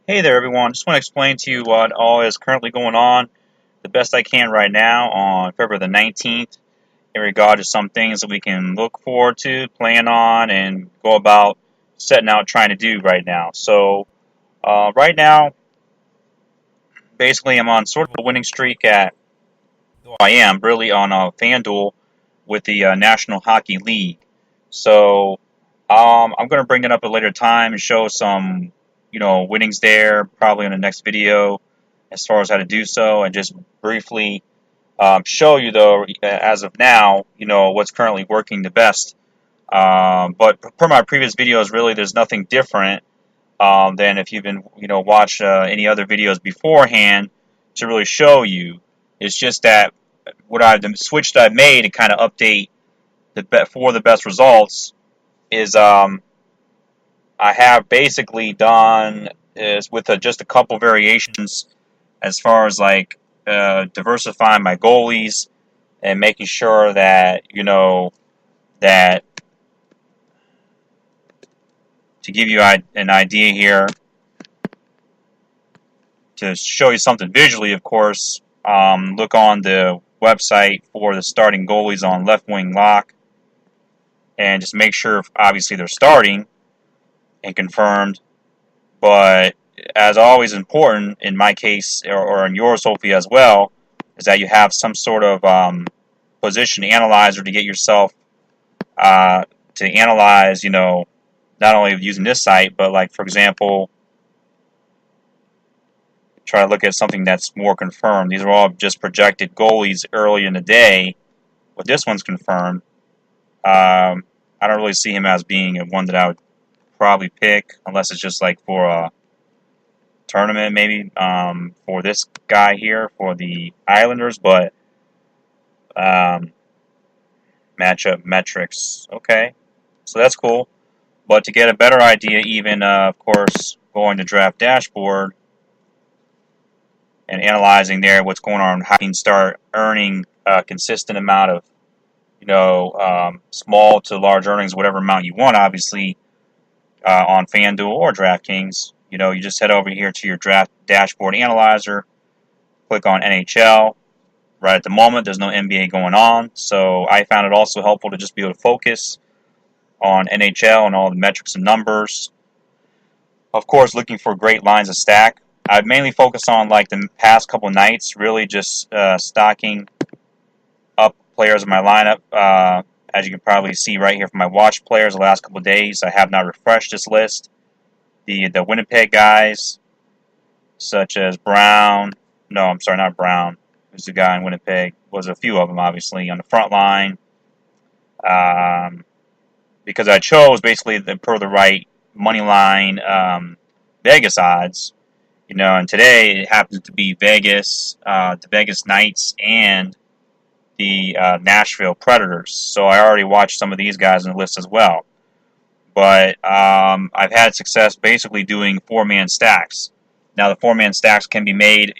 Hey there, everyone. Just want to explain to you what all is currently going on, the best I can right now on February the 19th, in regard to some things that we can look forward to, plan on, and go about setting out trying to do right now. Right now, basically, I'm on sort of a winning streak I am really on a FanDuel with the National Hockey League. So, I'm going to bring it up at a later time and show some, winnings there, probably in the next video as far as how to do so, and just briefly show you, though, as of now, what's currently working the best. But per my previous videos, really, there's nothing different than if you've been, watched any other videos beforehand to really show you. It's just that the switch that I've made to kind of update for the best results is I have basically done is with just a couple variations as far as like diversifying my goalies and making sure that that to give you an idea here to show you something visually, of course. Look on the website for the starting goalies on left wing lock and just make sure obviously they're starting and confirmed. But as always important in my case or in yours hopefully as well is that you have some sort of position analyzer to get yourself to analyze, not only using this site, but like, for example, try to look at something that's more confirmed. These are all just projected goalies early in the day, but this one's confirmed. I don't really see him as being one that I would probably pick unless it's just like for a tournament, maybe for this guy here for the Islanders, but matchup metrics. Okay, so that's cool. But to get a better idea, even of course, going to draft dashboard and analyzing there what's going on, how you can start earning a consistent amount of, small to large earnings, whatever amount you want, obviously, on FanDuel or DraftKings. You just head over here to your draft dashboard analyzer, click on NHL. Right at the moment, there's no NBA going on, so I found it also helpful to just be able to focus on NHL and all the metrics and numbers. Of course, looking for great lines of stack. I've mainly focused on like the past couple nights, really just stocking up players in my lineup. As you can probably see right here from my watch players the last couple of days, I have not refreshed this list. The Winnipeg guys, such as Brown. No, I'm sorry, not Brown. Who's the guy in Winnipeg? Was a few of them, obviously, on the front line. Because I chose basically per the right money line Vegas odds. And today it happens to be Vegas, the Vegas Knights, and the Nashville Predators. So I already watched some of these guys on the list as well. But I've had success basically doing four-man stacks. Now, the four-man stacks can be made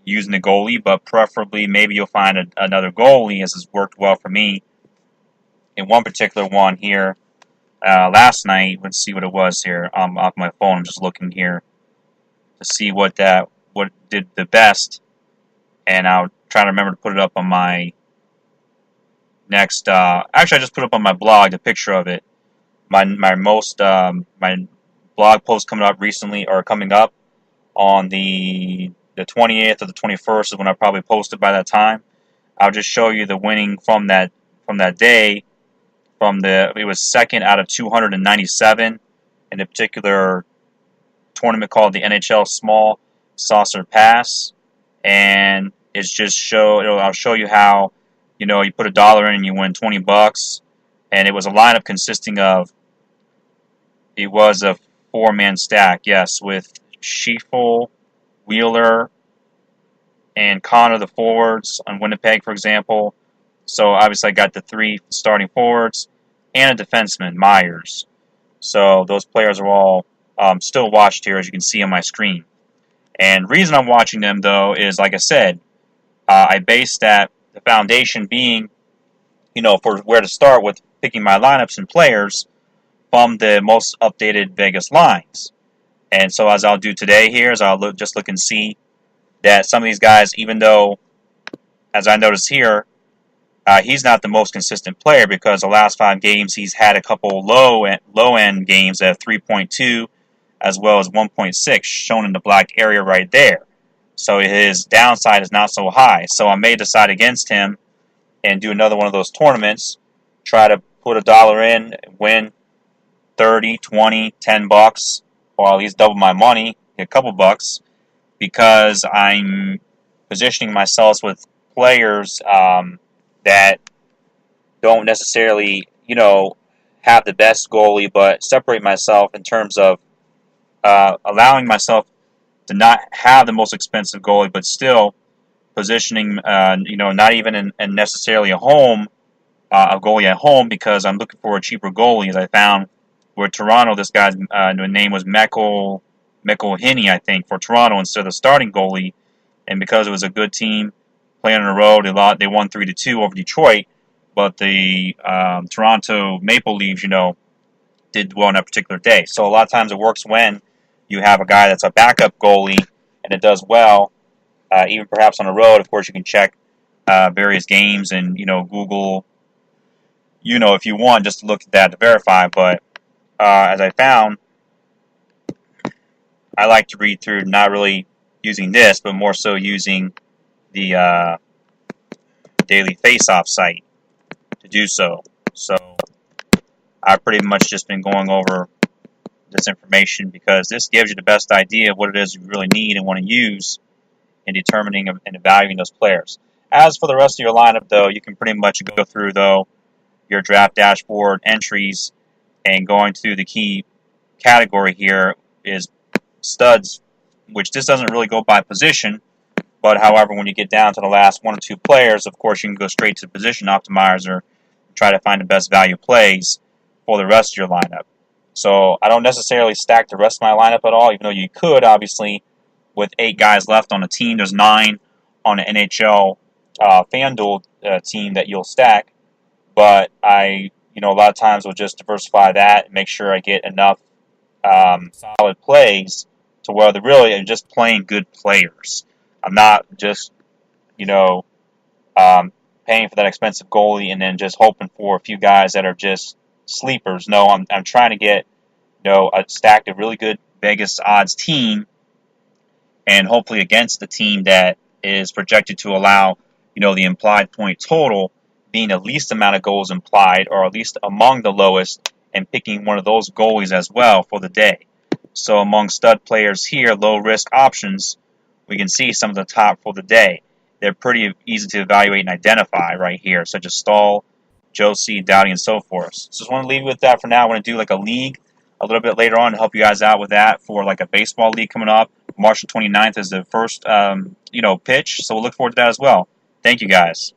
using the goalie, but preferably maybe you'll find another goalie, as has worked well for me in one particular one here last night. Let's see what it was here off my phone. I'm just looking here to see what did the best, and I'll try to remember to put it up on my next. Actually, I just put it up on my blog, the picture of it. My blog post coming up on the 28th or the 21st is when I probably posted by that time. I'll just show you the winning from that day. It was second out of 297 in a particular tournament called the NHL Small Saucer Pass, and I'll show you how you put $1 in and you win $20, and it was a lineup consisting of it was a four-man stack, yes, with Schieffel, Wheeler, and Connor, the forwards on Winnipeg, for example. So obviously I got the three starting forwards and a defenseman, Myers. So those players are all still watched here, as you can see on my screen. And the reason I'm watching them, though, is, like I said, I based the foundation being, for where to start with picking my lineups and players from the most updated Vegas lines. And so as I'll do today here is I'll look and see that some of these guys, even though, as I notice here, he's not the most consistent player because the last 5 games he's had a couple low end games at 3.2 as well as 1.6 shown in the black area right there. So his downside is not so high. So I may decide against him and do another one of those tournaments, try to put $1 in, win 30, 20, 10 bucks, or at least double my money, get a couple bucks, because I'm positioning myself with players that don't necessarily, have the best goalie, but separate myself in terms of allowing myself to not have the most expensive goalie, but still positioning, not even in necessarily a goalie at home, because I'm looking for a cheaper goalie. As I found where Toronto, this guy's name was Mekol Hinney, I think, for Toronto instead of the starting goalie, and because it was a good team playing on the road, they won 3-2 over Detroit. But the Toronto Maple Leafs, did well on that particular day. So a lot of times it works when you have a guy that's a backup goalie and it does well, even perhaps on the road. Of course, you can check various games and, Google, if you want, just to look at that to verify. But as I found, I like to read through, not really using this, but more so using the Daily Face-Off site to do so. So I've pretty much just been going over this information because this gives you the best idea of what it is you really need and want to use in determining and evaluating those players. As for the rest of your lineup, though, you can pretty much go through, your draft dashboard entries and going through the key category here is studs, which this doesn't really go by position, but however, when you get down to the last 1 or 2 players, of course, you can go straight to the position optimizer and try to find the best value plays for the rest of your lineup. So I don't necessarily stack the rest of my lineup at all, even though you could, obviously, with 8 guys left on the team. There's 9 on an NHL FanDuel team that you'll stack. But I, a lot of times will just diversify that and make sure I get enough solid plays to where they're really just playing good players. I'm not just, paying for that expensive goalie and then just hoping for a few guys that are just sleepers. No, I'm trying to get, a stacked a really good Vegas odds team, and hopefully against the team that is projected to allow, the implied point total being the least amount of goals implied, or at least among the lowest, and picking one of those goalies as well for the day. So among stud players here, low risk options, we can see some of the top for the day. They're pretty easy to evaluate and identify right here, such as Stahl, Josie, Doughty, and so forth. So just want to leave you with that for now. I want to do like a league a little bit later on to help you guys out with that for like a baseball league coming up. March 29th is the first, pitch. So we'll look forward to that as well. Thank you guys.